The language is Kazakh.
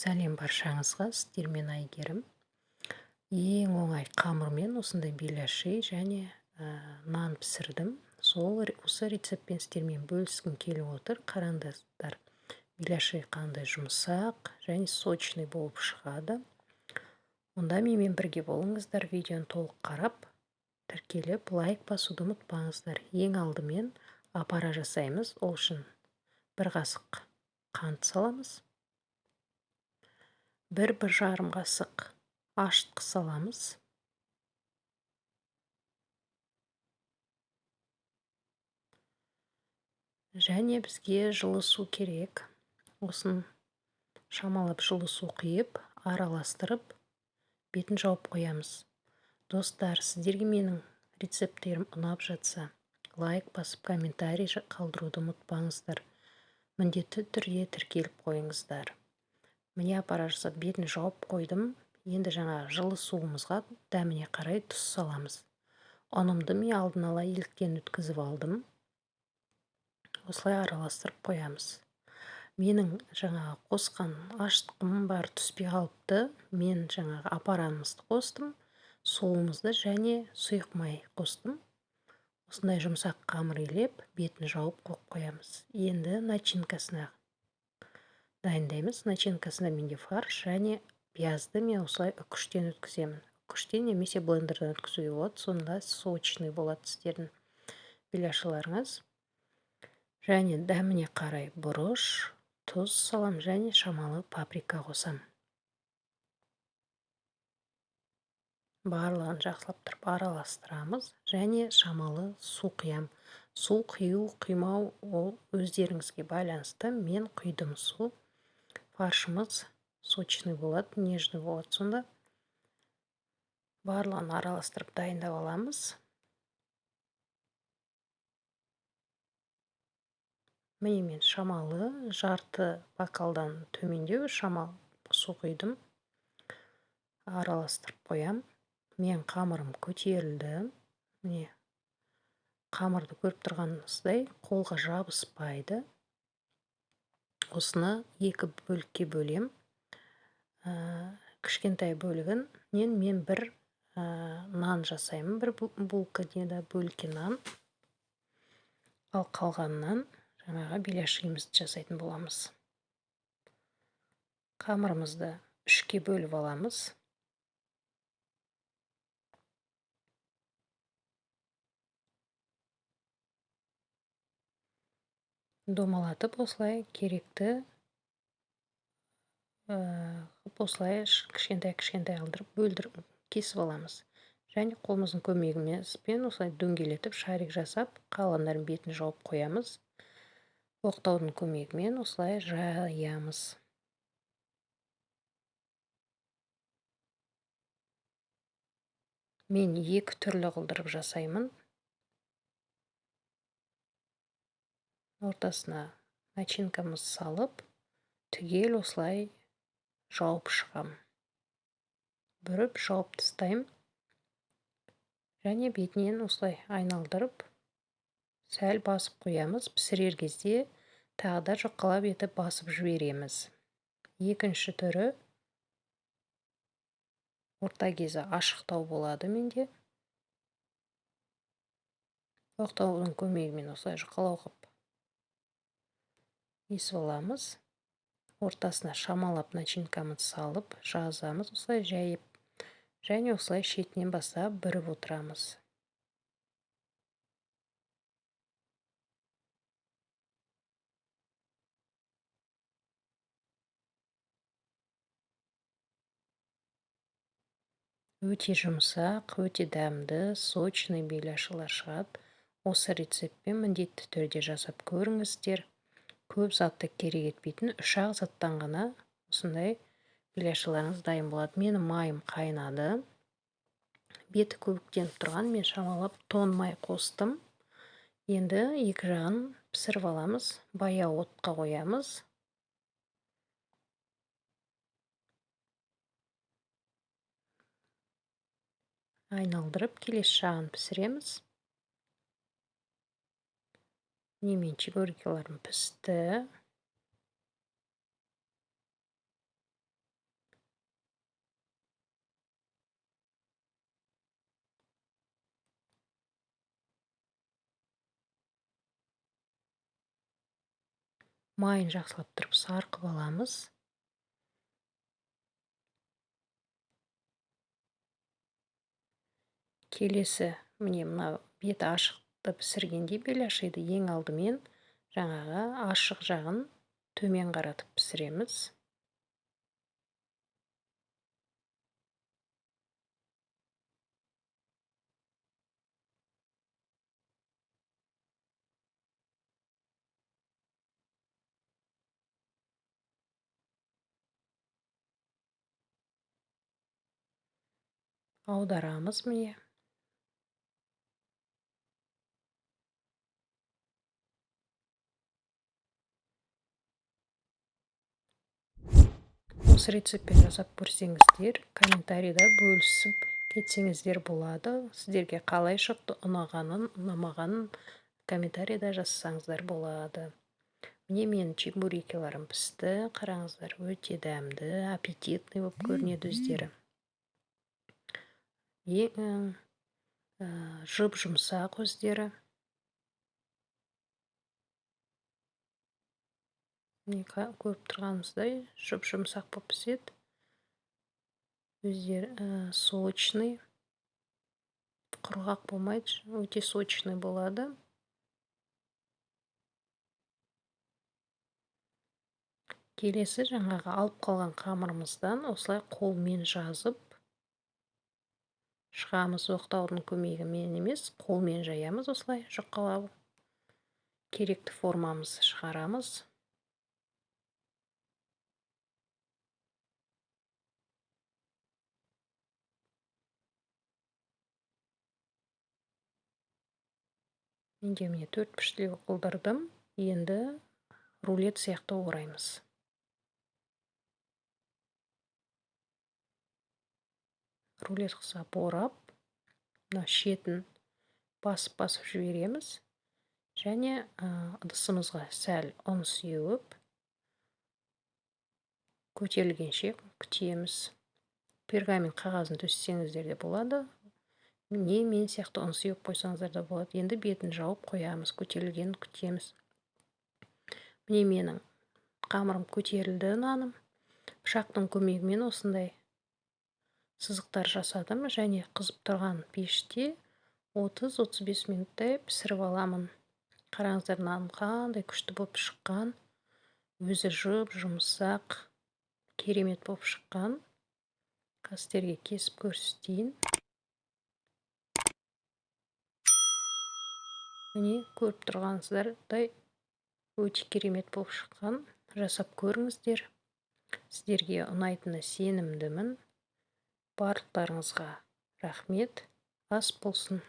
Сәлем баршаңызға, сіздермен Айгерім. Ең оңай қамырмен осындай беляши және нан пісірдім. Осы рецептпен сіздермен бөліскім келіп отыр. Қараңыздар, беляши қандай жұмсақ және сочный болып шығады. Онда менімен бірге болыңыздар, видеоны толық қарап, тіркеліп, лайк басуды ұмытпаңыздар. Ең алдымен апара жасаймыз. Ол үшін бір қасық қант саламыз. бір жарым қасық ашытқы саламыз. Және бізге жылы су керек. Осын шамалап жылы су құйып, араластырып, бетін жауып қоямыз. Достар, сіздерге менің рецепттерім ұнап жатса, лайк басып, комментарий қалдыруды ұмытпаңыздар. Міндетті түрде тіркеліп қойыңыздар. Міне апара жасап, бетін жауып қойдым. Енді жаңа жылы суымызға дәміне қарай тұз саламыз. Ұнымды мен алдын ала еліктен өткізіп алдым. Осылай араластырып қоямыз. Менің жаңа қосқан ашытқым бар түспей қалыпты. Мен жаңа апарамызды қостым, суымызды және сұйық май қостым. Осындай жұмсақ қамыр елеп, бетін жауып қоямыз. Енді начинкасына дайындаймыз. Начинкасына менде фарш және пиязды мен осылай үкіштен өткіземін. Үкіштен немесе блендерден өткізуге болады, сонда сочный болады сіздердің беляшыларыңыз. Және дәміне қарай бұрыш, тұз салам және шамалы паприка қосам. Барлығын жақсылап тұрып араластырамыз және шамалы су құям. Су құю, құймау ол өздеріңізге байланысты. Мен құйдым су. Фаршымыз сочный болады, нежный болады. Сонда барлығын араластырып дайындап аламыз. Міне мен шамалы жарты бокалдан төмендеу шамалы су құйдым. Араластырып қоям. Мен қамырым көтерілді. Міне қамырды көріп тұрғаныңыздай қолға жабыспайды. Осыны екі бөлікке бөлем. Кішкентай бөлігін мен бір нан жасаймын. Бір булка деді бөлке нан. Ал қалғаннан жаңаға беляшимызды жасайтын боламыз. Қамырымызды үшке бөліп аламыз. Домалатып осылай керекті осылай кішкентай алдырып бөлдіріп кесіп аламыз. Және қолымыздың көмегімізбен осылай дөңгелетіп шарик жасап, қалғандарын бетін жауып қоямыз. Оқтаудың көмегімен осылай жаямыз. Мен екі түрлі қылдырып жасаймын. Ортасына начинкамыз салып, түгел осылай жауып шығам. Бүріп жауып тастайым. Және бетінен осылай айналдырып, сәл басып қоямыз. Пісірер кезде тағы да жұқалап етіп басып жібереміз. Екінші түрі орта кезі ашықтау болады менде. Оқтаудың көмегімен осылай жұқалау қып есіп аламыз. Ортасына шамалап начинкамызды салып, жазамыз, осылай жайып. Және осылай шетінен бастап бүріп отырамыз. Өте жұмсақ, өте дәмді, сочный беляшылар шығады. Осы рецептпен міндетті түрде жасап көріңіздер. Көп затты керек етпейтін 3-ақ заттан ғана осындай беляшыларыңыз дайын болады. Менің майым қайнады. Беті көбіктеніп тұрған, мен шамалап тон май қостым. Енді екі жағын пісіріп аламыз. Баяу отқа қоямыз. Айналдырып келесі жағын пісіреміз. Немен чебурекаларым пісті. майын жақсылап тұрып сарқып аламыз. Келесі, міне мына беті ашықты пісіргенде беляшиді ең алдымен жаңағы ашық жағын төмен қаратып пісіреміз. Аударамыз міне. Осы рецептпен жасап көрсеңіздер, комментарийда бөлісіп кетсеңіздер болады. Сіздерге қалай шықты, ұнағанын, ұнамағанын комментарийда жазсаңыздар болады. Міне менің чебурекиларым пісті. Қараңыздар, өте дәмді, аппетитный болып көрінеді өздері. Жұп-жұмсақ өздері. Көріп тұрғанымыздай жұп-жұмсақ болып піседі. Өздері сочный, құрғақ болмайды, өте сочный болады. Келесі жаңағы алып қалған қамырымыздан осылай қолмен жазып шығамыз. Оқтаудың көмегімен емес, қолмен жаямыз, осылай жұқалап керекті формамызды шығарамыз. Менде міне 4 піштілеу қылдырдым. Енді рулет сияқты ораймыз. Рулет қысап орап, мына шетін басып жібереміз. Және ыдысымызға сәл ұн сеуіп, көтерілгенше күтеміз. Пергамент қағазын төсеңіздер де болады. Не мен сияқты ұн сеуіп қойсаңыздар да болады. Енді бетін жауып қоямыз, көтерілгенін күтеміз. Міне менің қамырым көтерілді, наным. Пышақтың көмегімен осындай сызықтар жасадым және қызып тұрған пеште 30-35 минуттай пісіріп аламын. Қараңыздар, наным қандай күшті болып шыққан. Өзі жұп-жұмсақ, керемет болып шыққан. Сіздерге кесіп көрсетейін. Міне көріп тұрғаныңыздардай өте керемет болып шыққан. Жасап көріңіздер. Сіздерге ұнайтынына сенімдімін. Барлықтарыңызға рахмет. Ас болсын.